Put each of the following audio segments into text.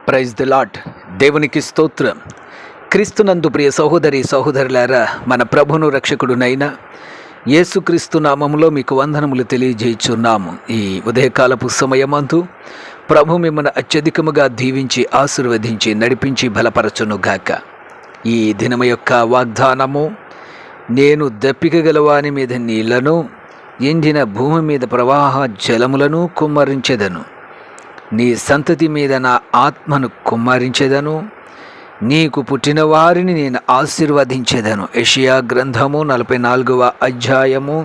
Praise the lord. దేవునికి స్తోత్రం. క్రీస్తునందు ప్రియ సహోదరి సహోదరులారా, మన ప్రభును రక్షకుడునైన యేసుక్రీస్తు నామములో మీకు వందనములు తెలియజేయుచున్నాము. ఈ ఉదయకాలపు సమయమందు ప్రభు మిమ్మల్ని అత్యధికముగా దీవించి ఆశీర్వదించి నడిపించి బలపరచునుగాక. ఈ దినము యొక్క వాగ్దానము, నేను దప్పిక గలవాని మీద నీళ్లను, ఎండిన భూమి మీద ప్రవాహ జలములను కుమ్మరించెదను. నీ సంతతి మీద నా ఆత్మను కుమ్మరించెదను. నీకు పుట్టిన వారిని నేను ఆశీర్వదించెదను. యెషయా గ్రంథము 44వ అధ్యాయము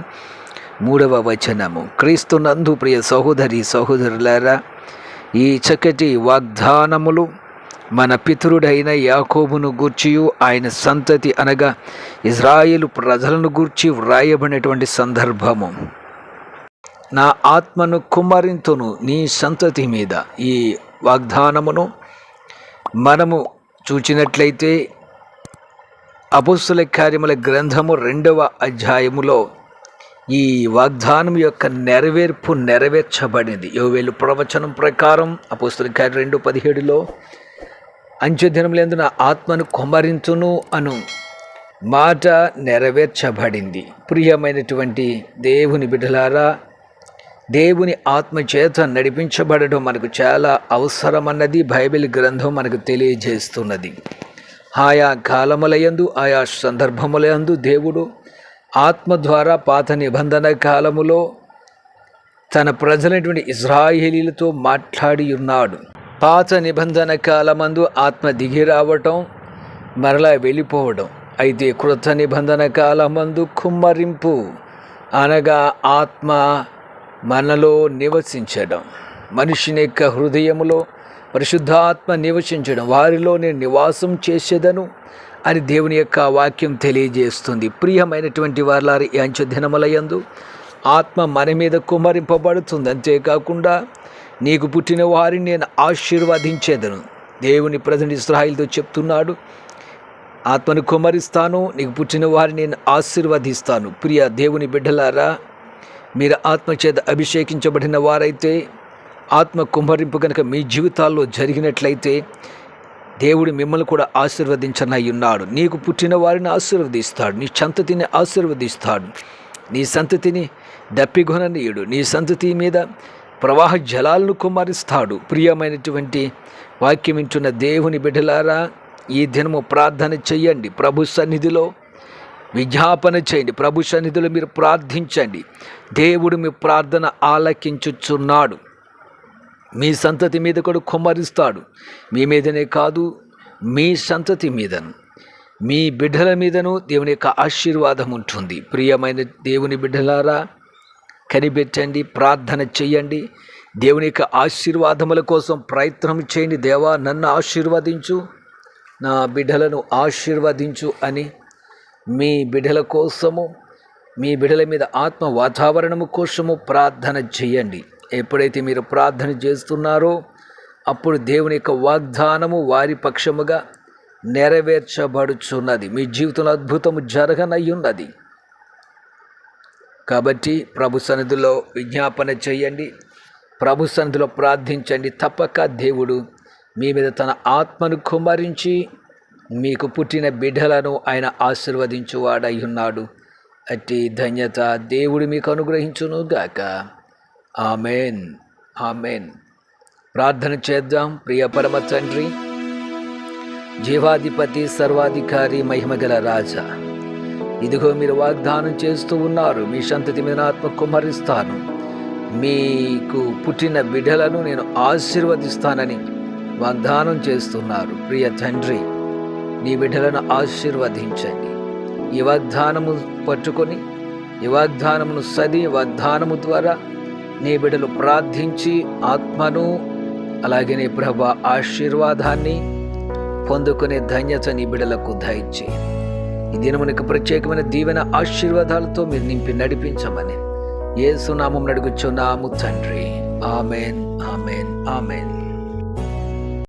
3వ వచనము. క్రీస్తునందు ప్రియ సహోదరి సహోదరులారా, ఈ చక్కటి వాగ్దానములు మన పితరుడైన యాకోబును గూర్చియు ఆయన సంతతి అనగా ఇజ్రాయేలు ప్రజలను గూర్చి వ్రాయబడినటువంటి సందర్భము. నా ఆత్మను కుమ్మరింతును నీ సంతతి మీద. ఈ వాగ్దానమును మనము చూచినట్లయితే అపోస్తల కార్యముల గ్రంథము 2వ అధ్యాయములో ఈ వాగ్దానం యొక్క నెరవేర్పు నెరవేర్చబడింది. యోవేలు ప్రవచనం ప్రకారం అపోస్తల కార్యం 2:17లో అంత్యదినములందు నా ఆత్మను కుమ్మరింతును అను మాట నెరవేర్చబడింది. ప్రియమైనటువంటి దేవుని బిడ్డలారా, దేవుని ఆత్మ చేత నడిపించబడడం మనకు చాలా అవసరమన్నది బైబిల్ గ్రంథం మనకు తెలియజేస్తున్నది. ఆయా కాలములయందు ఆయా సందర్భములయందు దేవుడు ఆత్మ ద్వారా పాత నిబంధన కాలములో తన ప్రజలైనటువంటి ఇజ్రాయేలీలతో మాట్లాడి ఉన్నాడు. పాత నిబంధన కాలమందు ఆత్మ దిగి రావటం, మరలా వెళ్ళిపోవడం. అయితే కృత నిబంధన కాలమందు కుమ్మరింపు అనగా ఆత్మ మనలో నివసించడం, మనిషిని యొక్క హృదయములో పరిశుద్ధాత్మ నివసించడం, వారిలో నేను నివాసం చేసేదను అని దేవుని యొక్క వాక్యం తెలియజేస్తుంది. ప్రియమైనటువంటి వారి ఈ అంచె దినములయందు ఆత్మ మన మీద కుమ్మరింపబడుతుంది. అంతేకాకుండా నీకు పుట్టిన వారిని నేను ఆశీర్వదించేదను. దేవుని ప్రజలు ఇశ్రాయేలుతో చెప్తున్నాడు, ఆత్మను కుమ్మరిస్తాను, నీకు పుట్టిన వారిని నేను ఆశీర్వదిస్తాను. ప్రియ దేవుని బిడ్డలారా, మీరు ఆత్మచేత అభిషేకించబడిన వారైతే, ఆత్మ కుమ్మరింపు కనుక మీ జీవితాల్లో జరిగినట్లయితే దేవుడు మిమ్మల్ని కూడా ఆశీర్వదించనై ఉన్నాడు. నీకు పుట్టిన వారిని ఆశీర్వదిస్తాడు, నీ సంతతిని ఆశీర్వదిస్తాడు, నీ సంతతిని దప్పిగొననీయుడు, నీ సంతతి మీద ప్రవాహ జలాలను కుమ్మరిస్తాడు. ప్రియమైనటువంటి వాక్యం వింటున్న దేవుని బిడ్డలారా, ఈ దినము ప్రార్థన చెయ్యండి, ప్రభు సన్నిధిలో విజ్ఞాపన చేయండి, ప్రభు సన్నిధిలో మీరు ప్రార్థించండి. దేవుడు మీ ప్రార్థన ఆలకించుచున్నాడు. మీ సంతతి మీద కూడా కుమ్మరిస్తాడు. మీ మీదనే కాదు, మీ సంతతి మీదను, మీ బిడ్డల మీదను దేవుని యొక్క ఆశీర్వాదం ఉంటుంది. ప్రియమైన దేవుని బిడ్డలారా, కనిపెట్టండి, ప్రార్థన చెయ్యండి, దేవుని యొక్క ఆశీర్వాదముల కోసం ప్రయత్నం చేయండి. దేవా, నన్ను ఆశీర్వదించు, నా బిడ్డలను ఆశీర్వదించు అని మీ బిడ్డల కోసము, మీ బిడ్డల మీద ఆత్మ వాతావరణము కోసము ప్రార్థన చేయండి. ఎప్పుడైతే మీరు ప్రార్థన చేస్తున్నారో అప్పుడు దేవుని యొక్క వాగ్దానము వారి పక్షముగా నెరవేర్చబడుచున్నది. మీ జీవితంలో అద్భుతము జరగనయ్యున్నది. కాబట్టి ప్రభు సన్నిధిలో విజ్ఞాపన చేయండి, ప్రభు సన్నిధిలో ప్రార్థించండి. తప్పక దేవుడు మీ మీద తన ఆత్మను కుమ్మరించి మీకు పుట్టిన బిడ్డలను ఆయన ఆశీర్వదించువాడై ఉన్నాడు. అట్టి ధన్యత దేవుడు మీకు అనుగ్రహించును గాక. Amen, amen. ప్రార్థన చేద్దాం. ప్రియ పరమ తండ్రి, జీవాధిపతి, సర్వాధికారి, మహిమగల రాజా, ఇదిగో మీరు వాగ్దానం చేస్తూ ఉన్నారు, మీ సంతతి మీద ఆత్మ కుమ్మరిస్తాను, మీకు పుట్టిన బిడ్డలను నేను ఆశీర్వదిస్తానని వాగ్దానం చేస్తున్నారు. ప్రియ తండ్రి, నీ బిడ్డలను ఆశీర్వదించండి. ఈ వాగ్దానము పట్టుకొని, ఈ వాగ్దానమును సది వాగ్దానము ద్వారా నీ బిడ్డలు ప్రార్థించి ఆత్మను అలాగే నీ ప్రభు ఆశీర్వాదాన్ని పొందుకునే ధన్యత నీ బిడ్డలకు దయచేయి. ఈ దినమునకు ప్రత్యేకమైన దీవెన ఆశీర్వాదాలతో మీరు నింపి నడిపించమని యేసు నామమున అడుగుచున్నాము తండ్రి. Amen, amen, amen.